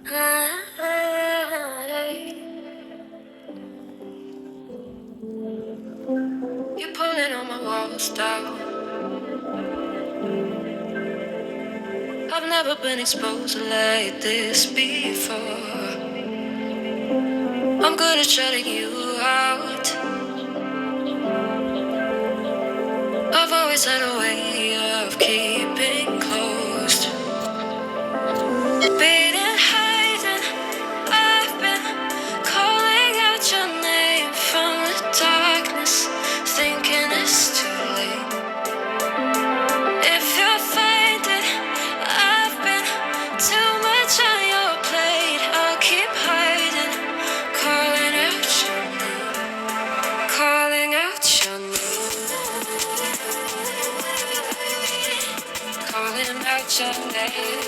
You're pulling on my walls down. I've never been exposed like this before. I'm good at shutting you out. I've always had a way of keeping closed. Beating, hiding, I've been calling out your name from the darkness, thinking it's too late. If you're faded, I've been too much on your plate. I'll keep hiding, calling out your name, calling out your name, calling out your name.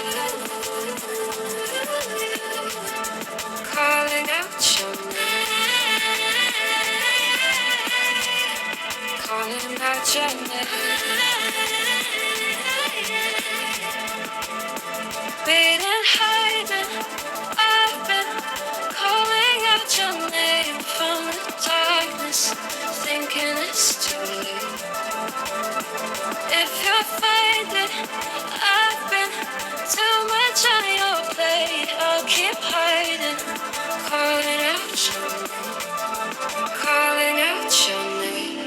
Calling out your name, calling out your name. Beating, hiding, I've been calling out your name from the darkness, thinking it's too late. If you're faded, I've been too much on your plate. I'll keep hiding, calling out your name, calling out your name,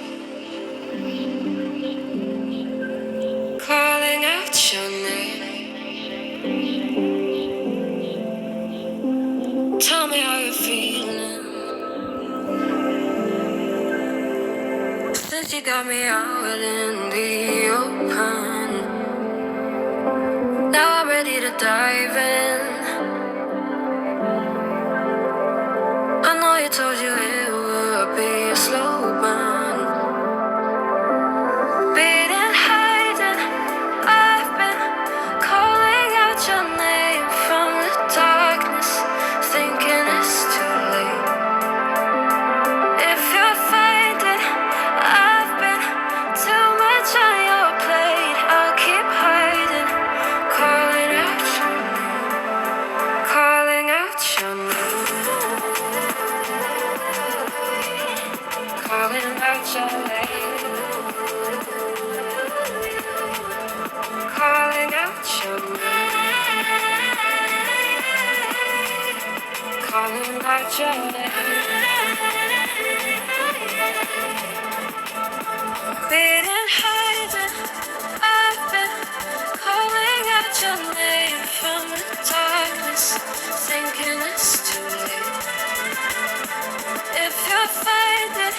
calling out your name. Tell me how you're feeling. Since you got me out in the open, now I'm ready to dive in. I know you told you it would be a slow burn. Beating, hiding, I've been calling out your name from the darkness, thinking it's too late. If you're faded, I've been too much on your plate. I'll keep hiding, calling out your name, calling out your name, calling out your name, calling out your name, calling out your name. Beating, hiding, I've been calling out your name from the darkness, thinking it's too late. If you're faded,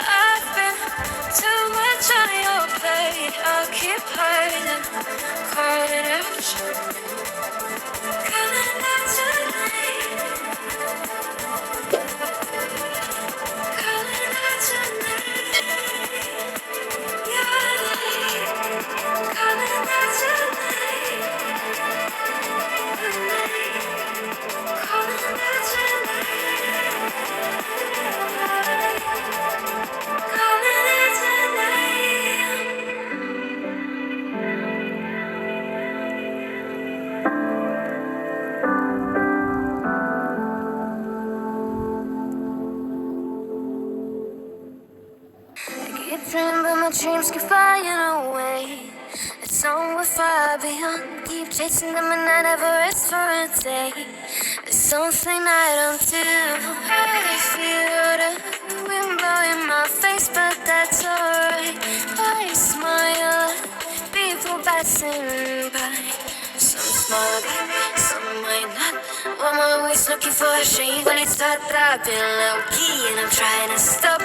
I've been too much on your plate. I'll keep hiding, calling out your name, calling out your name, calling out your name, your name, calling out your name, calling out your name, calling out your name. It's in, but my dreams keep flying away. It's somewhere far beyond. Keep chasing them and I never rest for a day. There's something I don't do. I feel the wind blowing my face, but that's alright. I smile at people passing by. Some smile back, some might not. I'm always looking for a shade when it starts dropping low key, and I'm trying to stop.